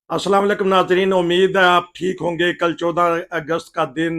अस्सलाम वालेकुम नाजरीन, उम्मीद है आप ठीक होंगे। कल 14 अगस्त का दिन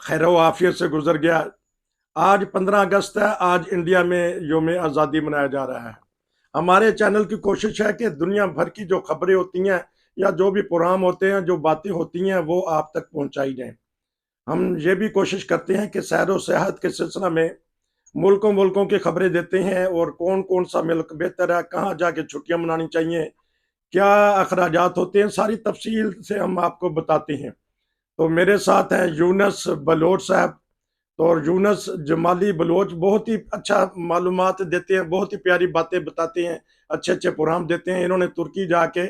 खैर आफियत से गुजर गया। आज 15 अगस्त है। आज इंडिया में योम आज़ादी मनाया जा रहा है। हमारे चैनल की कोशिश है कि दुनिया भर की जो खबरें होती हैं या जो भी प्रोग्राम होते हैं, जो बातें होती हैं, वो आप तक पहुंचाई जाएं। हम ये भी कोशिश करते हैं कि सैर व सेहत के सिलसिला में मुल्कों मुल्कों की खबरें देते हैं, और कौन कौन सा मुल्क बेहतर है, कहाँ जाके छुट्टियां मनानी चाहिए, क्या अखराजात होते हैं, सारी तफसील से हम आपको बताते हैं। तो मेरे साथ हैं यूनस बलोच साहब। तो और यूनस जमाली बलोच बहुत ही अच्छा मालूमात देते हैं, बहुत ही प्यारी बातें बताते हैं, अच्छे अच्छे प्रोग्राम देते हैं। इन्होंने तुर्की जाके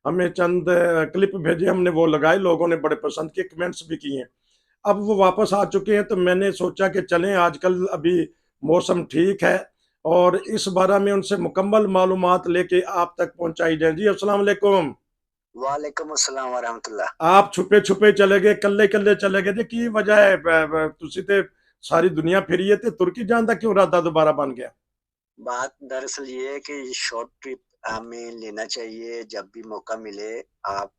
हमें चंद क्लिप भेजे, हमने वो लगाए, लोगों ने बड़े पसंद किए, कमेंट्स भी किए। अब वो वापस आ चुके हैं, तो मैंने सोचा कि चलें, आजकल अभी मौसम ठीक है और इस बारे में उनसे मुकम्मल मालूमात लेके आप तक पहुंचाई जाए। जी अस्सलाम वालेकुम। वालेकुम अस्सलाम वरहमतुल्लाह। आप छुपे छुपे चले गए, कल्ले कल्ले चले गए, की वजह है? तुसी ते सारी दुनिया फिरी है, ते तुर्की जान दा क्यों इरादा दोबारा बन गया? बात दरअसल ये है कि शॉर्ट ट्रिप हमें लेना चाहिए जब भी मौका मिले। आप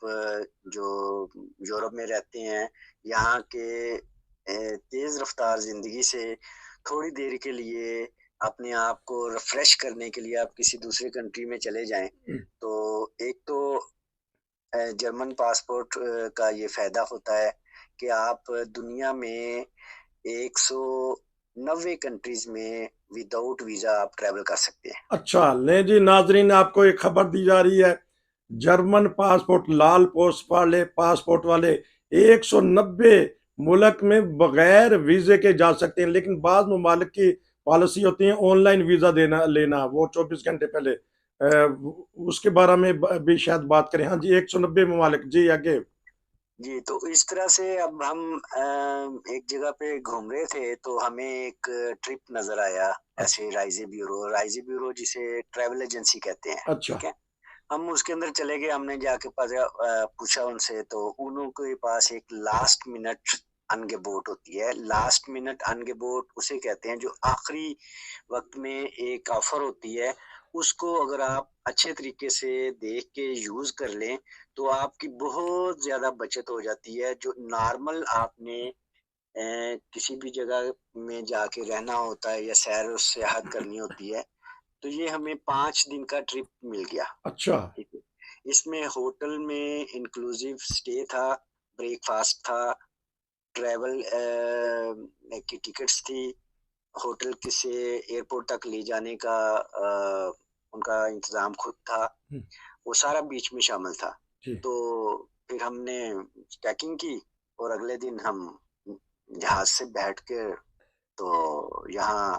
जो यूरोप में रहते हैं, यहाँ के तेज रफ्तार जिंदगी से थोड़ी देर के लिए अपने आप को रिफ्रेश करने के लिए आप किसी दूसरे कंट्री में चले जाएं। तो एक तो जर्मन पासपोर्ट का ये फायदा होता है कि आप दुनिया में 190 कंट्रीज में विदाउट वीजा आप ट्रैवल कर सकते हैं। अच्छा ले जी नाजरीन, आपको एक खबर दी जा रही है। जर्मन पासपोर्ट, लाल पोस्ट वाले पासपोर्ट वाले 190 मुल्क में बगैर वीजे के जा सकते हैं, लेकिन बाद ममालिक की पॉलिसी होती है ऑनलाइन वीजा देना लेना, वो 24 घंटे पहले। उसके बारे में भी शायद बात करें। हाँ जी, 190 ममालिक। जी आगे। जी, तो इस तरह से अब हम एक जगह पे घूम रहे थे तो हमें एक ट्रिप नजर आया। अच्छा। ऐसे राइजी ब्यूरो जिसे ट्रैवल एजेंसी कहते हैं, अच्छा। ठीक है। हम उसके अंदर चले गए, हमने जाके पूछा उनसे, तो उनके पास एक लास्ट मिनट अनगेबोट होती है। लास्ट मिनट अनगेबोट उसे कहते हैं जो आखिरी वक्त में एक ऑफर होती है। उसको अगर आप अच्छे तरीके से देख के यूज कर लें तो आपकी बहुत ज्यादा बचत हो जाती है। जो नॉर्मल आपने किसी भी जगह में जाके रहना होता है या सैर और सियाहत करनी होती है, तो ये हमें 5 दिन का ट्रिप मिल गया। अच्छा। ठीक है। इसमें होटल में इंक्लूसिव स्टे था, ब्रेकफास्ट था, ट्रेवल की टिकट्स थी, होटल से एयरपोर्ट तक ले जाने का उनका इंतजाम खुद था। हम्म, वो सारा बीच में शामिल था। जी। तो फिर हमने पैकिंग की और अगले दिन हम जहाज से बैठ के तो यहाँ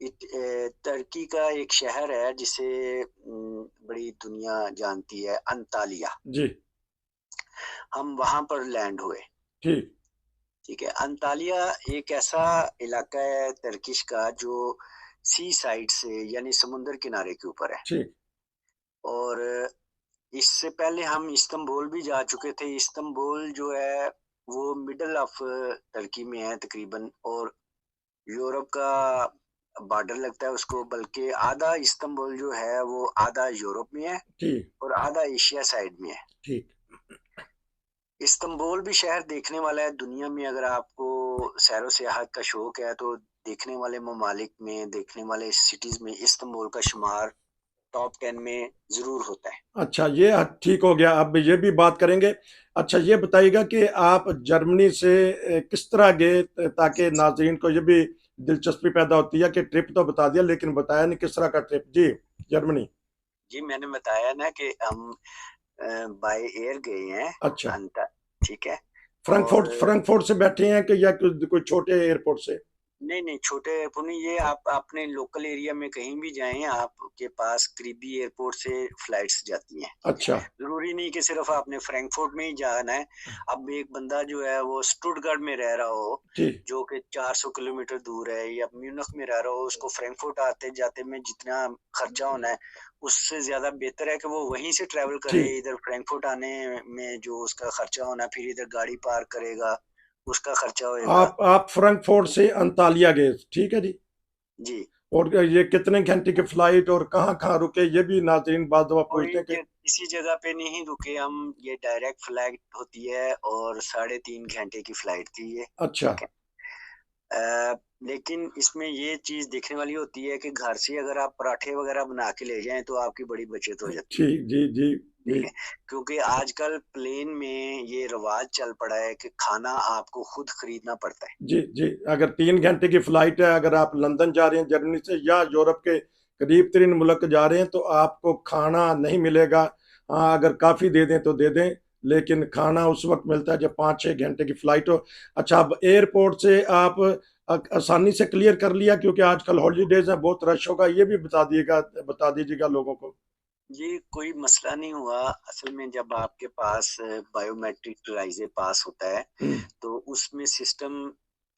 तुर्की का एक शहर है जिसे बड़ी दुनिया जानती है, अंतालिया। जी। हम वहां पर लैंड हुए। ठीक। ठीक है। अंतालिया एक ऐसा इलाका है तुर्किश का जो सी साइड से यानी समुंदर किनारे के ऊपर है। ठीक। और इससे पहले हम इस्तांबुल भी जा चुके थे। इस्तांबुल जो है वो मिडल ऑफ तुर्की में है तकरीबन, और यूरोप का बॉर्डर लगता है उसको। बल्कि आधा इस्तांबुल जो है वो आधा यूरोप में है ठीक। और आधा एशिया साइड में है। ठीक। इस्तांबुल भी शहर देखने वाला है। दुनिया में अगर आपको सैरो सियाहत का शौक है तो देखने वाले ममालिक में, देखने वाले सिटीज में इस्तांबुल का शुमार टॉप 10 में जरूर होता है। अच्छा, ये ठीक हो गया, अब ये भी बात करेंगे। अच्छा, ये बताइएगा कि आप जर्मनी से किस तरह गए, ताकि नाजरीन को ये भी दिलचस्पी पैदा होती है कि ट्रिप तो बता दिया लेकिन बताया नहीं किस तरह का ट्रिप। जी, जर्मनी। जी, मैंने बताया ना कि हम बाय एयर गए हैं अच्छा। अंत। ठीक है। फ्रैंकफर्ट और फ्रैंकफर्ट से बैठे हैं कि या कोई छोटे एयरपोर्ट से? नहीं नहीं, छोटे एयरपोर्ट नहीं, ये आप अपने लोकल एरिया में कहीं भी जाएं, आपके पास करीबी एयरपोर्ट से फ्लाइट्स जाती हैं। ठीक है। अच्छा। जरूरी नहीं कि सिर्फ आपने फ्रैंकफर्ट में ही जाना है। अब एक बंदा जो है वो स्टुटगार्ट में रह रहा हो, ठीक। जो कि 400 किलोमीटर दूर है, या म्यूनिख में रह रहा हो, उसको फ्रैंकफर्ट आते जाते में जितना खर्चा होना है उससे ज्यादा बेहतर है कि वो वहीं से ट्रेवल करे। ठीक। इधर फ्रैंकफर्ट आने में जो उसका खर्चा होना है, फिर इधर गाड़ी पार्क करेगा, उसका खर्चा होएगा। आप फ्रैंकफर्ट से अंतालिया गए, ठीक है जी। जी। और ये कितने घंटे की फ्लाइट और कहाँ कहाँ रुके, ये भी नाज़रीन बाद दफा पूछते हैं कि किसी जगह पे नहीं रुके हम, ये डायरेक्ट फ्लाइट होती है और 3.5 घंटे की फ्लाइट थी ये। अच्छा। ठीक है। अ, लेकिन इसमें ये चीज देखने वाली होती है कि घर से अगर आप पराठे वगैरह बना के ले जाएं तो आपकी बड़ी बचत हो जाती है। ठीक, जी जी जी ठीक है। क्योंकि आजकल प्लेन में ये रिवाज चल पड़ा है कि खाना आपको खुद खरीदना पड़ता है। जी जी। अगर 3 घंटे की फ्लाइट है, अगर आप लंदन जा रहे हैं जर्मनी से, या यूरोप के करीब तरीन मुल्क जा रहे हैं, तो आपको खाना नहीं मिलेगा। हाँ, अगर काफ़ी दे दें तो दे दें, लेकिन खाना उस वक्त मिलता है जब 5-6 घंटे की फ्लाइट हो। अच्छा, अब एयरपोर्ट से आप आसानी से क्लियर कर लिया, क्योंकि आजकल हॉलीडेज हैं, बहुत रश होगा, ये भी बता दीजिएगा लोगों को। ये कोई मसला नहीं हुआ। असल में जब आपके पास बायोमेट्रिक डिवाइस पास होता है हम्म, तो उसमें सिस्टम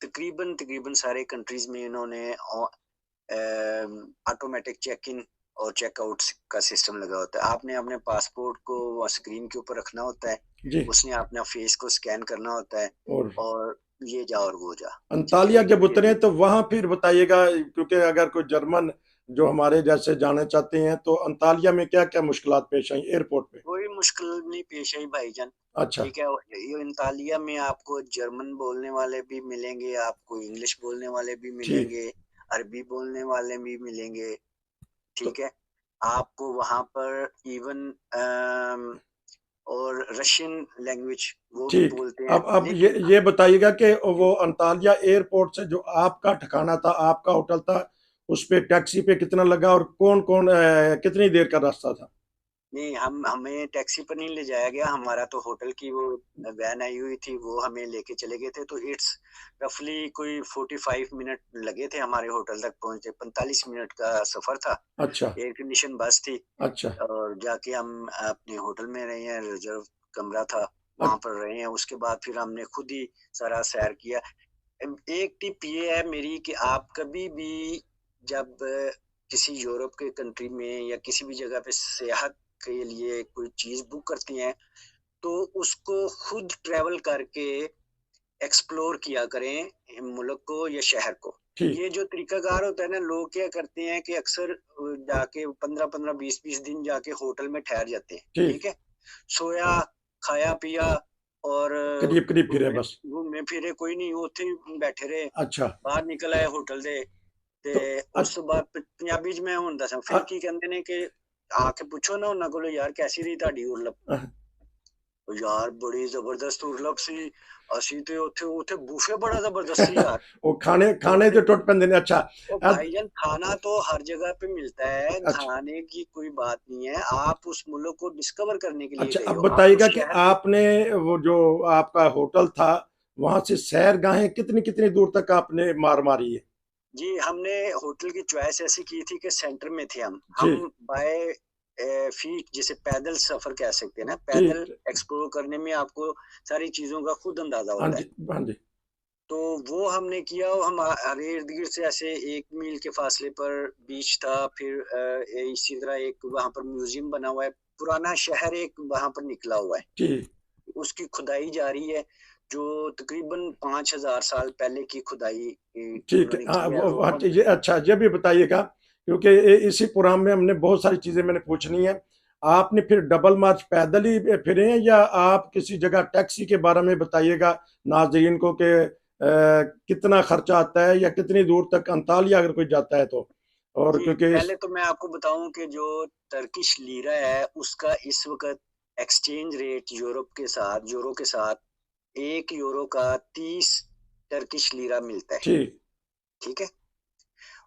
तकरीबन तकरीबन सारे कंट्रीज में इन्होंने ऑटोमेटिक चेक इन और चेकआउट का सिस्टम लगा होता है। आपने अपने पासपोर्ट को स्क्रीन के ऊपर रखना होता है, जी। उसने अपना फेस को स्कैन करना होता है और और ये जा और वो जा। ठीक अंतालिया है। जब ये उतरे तो वहां फिर बताइएगा, क्योंकि अगर कोई जर्मन जो हमारे जैसे जाना चाहते हैं, तो अंतालिया में क्या क्या मुश्किलात पेश आई एयरपोर्ट पे? कोई मुश्किल नहीं पेश आई भाईजान। अच्छा। ठीक है। ये इंतालिया में आपको जर्मन बोलने वाले भी मिलेंगे, आपको इंग्लिश बोलने वाले भी ठीक। मिलेंगे, अरबी बोलने वाले भी मिलेंगे। तो ठीक है। आपको वहां पर इवन और रशियन लैंग्वेज वो भी ठीक। बोलते हैं, अब ये लेकिन ये बताइएगा कि वो अंतालिया एयरपोर्ट से जो आपका ठिकाना था, आपका होटल था, उस पे टैक्सी पे कितना लगा, और कौन कौन कितनी देर का रास्ता था? नहीं, हम हमें टैक्सी पर नहीं ले जाया गया। हमारा तो होटल की वो वैन आई हुई थी, वो हमें लेके चले गए थे। तो इट्स रफली कोई 45 मिनट लगे थे हमारे होटल तक पहुंचे। 45 मिनट का सफर था। अच्छा। एयर कंडीशन बस थी अच्छा। और जाके हम अपने होटल में रहे हैं। रिजर्व कमरा था, अ- वहां पर रहे हैं। उसके बाद फिर हमने खुद ही सारा सैर किया। एक टिप ये है मेरी कि आप कभी भी जब किसी यूरोप के कंट्री में या किसी भी जगह पे सेहत के लिए कोई चीज बुक करती हैं तो उसको खुद ट्रेवल करके एक्सप्लोर किया करें मुल्क को या शहर को। ठीक। ये जो तरीकाकार होता है ना, लोग क्या करते हैं कि अक्सर जाके 15-15 20-20 दिन जाके होटल में ठहर जाते हैं। ठीक। ठीक है। सोया, खाया पिया और करीब करीब फिरे घूमे बस। घूमे फिरे कोई नहीं, ਉੱਥੇ ही बैठे रहे। अच्छा। ਬਾਹਰ ਨਿਕਲ ਆਏ ਹੋਟਲ ਦੇ ਤੇ तो ਉਸ ਤੋਂ ਬਾਅਦ ਪੰਜਾਬੀ ਚ ਮੈਂ ਹੁਣ ਦੱਸਾਂ ਫਿਰ ਕੀ ਕਹਿੰਦੇ ਨੇ ਕਿ ਆ ਕੇ ਪੁੱਛੋ ਨਾ ਉਹਨਾਂ ਕੋਲੋਂ, ਯਾਰ ਕੈਸੀ ਰਹੀ ਤੁਹਾਡੀ ਉਰਲਪ। ਉਹ ਯਾਰ ਬੜੀ ਜ਼ਬਰਦਸਤ ਉਰਲਪ ਸੀ। ਅਸੀਂ ਤੇ ਉੱਥੇ ਉੱਥੇ ਬੂਫੇ ਬੜਾ ਜ਼ਬरदस्त ਸੀ यार। वो खाने खाने ਉੱਥੇ जो टुट पैंदे ने। अच्छा। ओ अब भाईजान, खाना तो हर जगह पे मिलता है, अच्छा। खाने की कोई बात नहीं है। आप उस मुल्क को डिस्कवर करने के लिए अच्छा, गए अब हो, आप बताइएगा उस कि शहर को। आपने वो जो आपका होटल था, वहां से सैरगाहें कितनी कितनी दूर तक आपने मार मारी है? जी, हमने होटल की चॉइस ऐसी की थी कि सेंटर में थे हम ठीक। बाय फीट जिसे पैदल सफर कह सकते हैं ना, पैदल ठीक। एक्सप्लोर करने में आपको सारी चीजों का खुद अंदाजा हाँ होता है। जी, हाँ जी। तो वो हमने किया और हम हमारे इर्द गिर्द से ऐसे 1 मील के फासले पर बीच था। फिर इसी तरह एक वहां पर म्यूजियम बना हुआ है, पुराना शहर एक वहां पर निकला हुआ है। ठीक। उसकी खुदाई जारी है, जो तकरीबन 5,000 साल पहले की खुदाई ठीक है। उन्होंने हाँ, की है। वो हम ये अच्छा, ये भी बताइएगा, क्योंकि इसी प्रोग्राम में हमने बहुत सारी चीजें मैंने पूछनी है। आपने फिर डबल मार्च पैदल ही फिरे हैं, या आप किसी जगह टैक्सी के बारे में बताइएगा नाजरीन को कि कितना खर्चा आता है, या कितनी दूर तक अंतालिया अगर कोई जाता है तो। और जी, क्योंकि पहले तो मैं आपको बताऊं कि जो टर्किश लीरा है उसका इस वक्त एक्सचेंज रेट यूरो के साथ 1 यूरो का 30 टर्किश लीरा मिलता है। ठीक। ठीक है।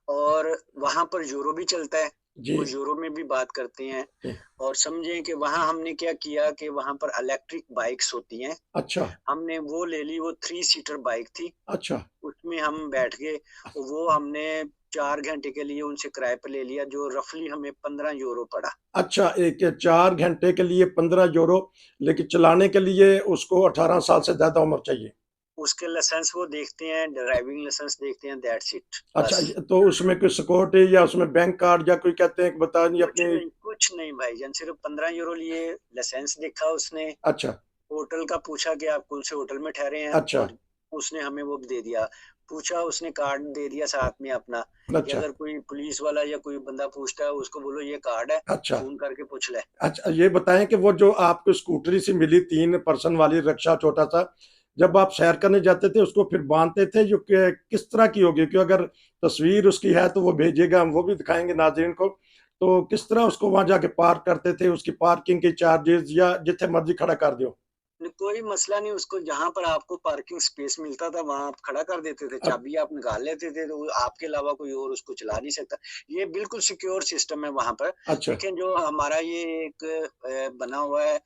और वहां पर यूरो भी चलता है, जी। वो यूरो में भी बात करते हैं। जी। और समझें कि वहां हमने क्या किया कि वहां पर इलेक्ट्रिक बाइक्स होती हैं, अच्छा। हमने वो ले ली। वो 3 सीटर बाइक थी, अच्छा। उसमें हम बैठ गए। वो हमने 4 घंटे के लिए उनसे किराए पर ले लिया, जो रफली हमें 15 यूरो पड़ा। अच्छा, एक 4 घंटे के लिए 15 यूरो, लेकिन चलाने के लिए उसको 18 साल से ज्यादा उम्र चाहिए? उसके लाइसेंस वो देखते हैं, ड्राइविंग लाइसेंस देखते हैं, दैट्स इट अच्छा, बस। तो उसमें कोई सिक्योरिटी या उसमें बैंक कार्ड या कोई कहते हैं कि बता नहीं अपनी? कुछ नहीं भाईजान, सिर्फ 15 यूरो लिए। लाइसेंस देखा उसने, अच्छा। होटल का पूछा कि आप कौन से होटल में ठहरे हैं अच्छा। और उसने हमें वो दे दिया। पूछा, उसने कार्ड दे दिया साथ में अपना कि अच्छा। अगर कोई पुलिस वाला या कोई बंदा पूछता है उसको बोलो ये कार्ड है, अच्छा। फोन करके पूछ ले। अच्छा, ये बताएं कि वो जो आपको स्कूटरी सी मिली 3 पर्सन वाली रिक्शा छोटा सा, जब आप सैर करने जाते थे उसको फिर बांधते थे, जो कि किस तरह की होगी? क्योंकि अगर तस्वीर उसकी है तो वो भेजिएगा, हम वो भी दिखाएंगे नाजरीन को। तो किस तरह उसको वहां जाके पार्क करते थे, उसकी पार्किंग के चार्जेस, या जिथे मर्जी खड़ा कर दो? कोई मसला नहीं, उसको जहां पर आपको पार्किंग स्पेस मिलता था वहां आप खड़ा कर देते थे, अ- चाबी आप निकाल लेते थे, तो आपके अलावा कोई और उसको चला नहीं सकता। ये बिल्कुल सिक्योर सिस्टम है वहां पर। अच्छा। लेकिन जो हमारा ये एक बना हुआ है,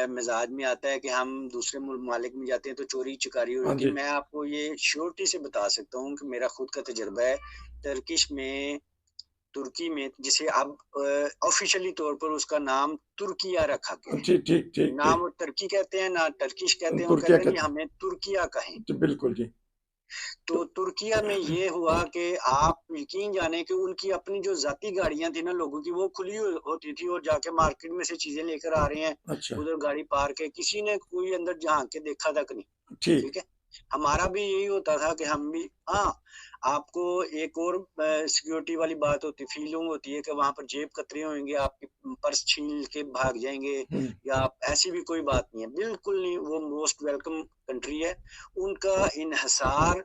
मिजाज में आता है कि हम दूसरे मुल्क में जाते हैं तो चोरी चकारी हो हाँ जाती है। जी। मैं आपको ये श्योरिटी से बता सकता हूँ कि मेरा खुद का तजुर्बा है। टर्किश में, तुर्की में, जिसे अब ऑफिशियली तौर पर उसका नाम तुर्किया रखा गया है। ठीक ठीक ठीक ना ठीक। वो तुर्की कहते हैं ना टर्किश कहते हैं, वो तुर्किया कहते हैं जी कहते हमें तुर्किया कहें। हैं, बिल्कुल जी। तो तो तुर्किया में ये हुआ कि आप यकीन जाने कि उनकी अपनी जो जाती गाड़ियां थी ना लोगों की, वो खुली होती थी और जाके मार्केट में से चीजें लेकर आ रहे हैं। अच्छा। उधर गाड़ी पार्क है, किसी ने कोई अंदर झांक के देखा तक नहीं। ठीक। ठीक है। हमारा भी यही होता था कि हम भी, हाँ, आपको एक और सिक्योरिटी वाली बात होती, फीलिंग होती है कि वहां पर जेब कतरे होंगे, आपके पर्स छीन के भाग जाएंगे, हम्म। या आप, ऐसी भी कोई बात नहीं है, बिल्कुल नहीं। वो मोस्ट वेलकम कंट्री है। उनका इन्हिसार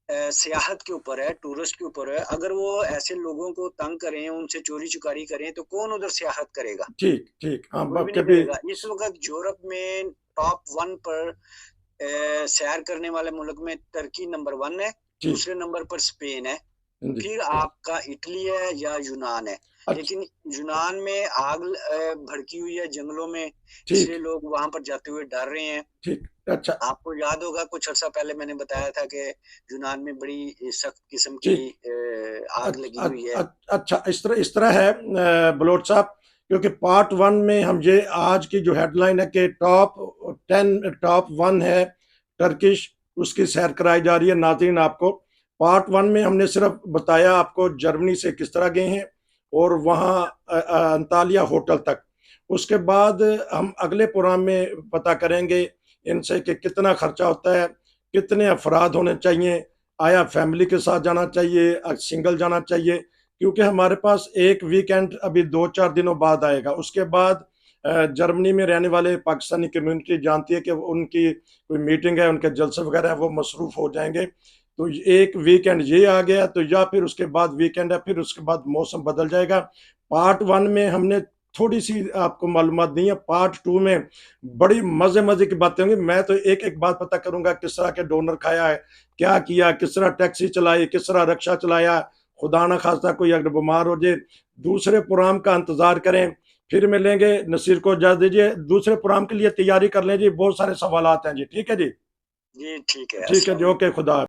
सियाहत के ऊपर है, टूरिस्ट के ऊपर है। अगर वो ऐसे लोगों को तंग करें, उनसे चोरी चुकारी करें, तो कौन उधर सियाहत करेगा? ठीक ठीक। हाँ, कोई भी नहीं कभी। करेगा। इस वक्त यूरोप में टॉप 1 पर सैर करने वाले मुल्क में टर्की नंबर 1 है, ठीक। दूसरे नंबर पर स्पेन है, जी। फिर आपका इटली है या यूनान है। अच्छा। लेकिन यूनान में आग भड़की हुई है जंगलों में, इसलिए ठीक लोग वहां पर जाते हुए डर रहे हैं। ठीक। अच्छा। आपको याद होगा कुछ अर्सा पहले मैंने बताया था कि यूनान में बड़ी सख्त किस्म की ठीक। आग लगी हुई है। अच्छा, इस तरह है बलोच साहब, क्योंकि पार्ट 1 में हम ये आज की जो हेडलाइन है कि टॉप 1 है टर्किश, उसकी सैर कराई जा रही है नाज़रीन आपको। पार्ट 1 में हमने सिर्फ बताया आपको जर्मनी से किस तरह गए हैं और वहाँ अंतालिया होटल तक। उसके बाद हम अगले प्रोग्राम में पता करेंगे इनसे कि कितना खर्चा होता है, कितने अफराद होने चाहिए, आया फैमिली के साथ जाना चाहिए, सिंगल जाना चाहिए, क्योंकि हमारे पास एक वीकेंड अभी 2-4 दिनों बाद आएगा। उसके बाद जर्मनी में रहने वाले पाकिस्तानी कम्युनिटी जानती है कि उनकी कोई मीटिंग है, उनके जलसे वगैरह है, वो मसरूफ हो जाएंगे। तो एक वीकेंड ये आ गया, तो या फिर उसके बाद वीकेंड है, फिर उसके बाद मौसम बदल जाएगा। पार्ट 1 में हमने थोड़ी सी आपको मालूमात दी है, पार्ट 2 में बड़ी मजे मजे की बातें होंगी। मैं तो एक एक बात पता करूंगा, किस तरह के डोनर खाया है, क्या किया, किस तरह टैक्सी चलाई, किस तरह रिक्शा चलाया, खुदा ना खास्ता कोई अगर बीमार हो जाए। दूसरे प्रोग्राम का इंतजार करें, फिर मिलेंगे। नसीर को इजाजत दीजिए, दूसरे प्रोग्राम के लिए तैयारी कर लें जी, बहुत सारे सवाल हैं जी। ठीक है जी। जी ठीक है। ठीक है अस्सलाम जी, वालेकुम। ओके, खुदा।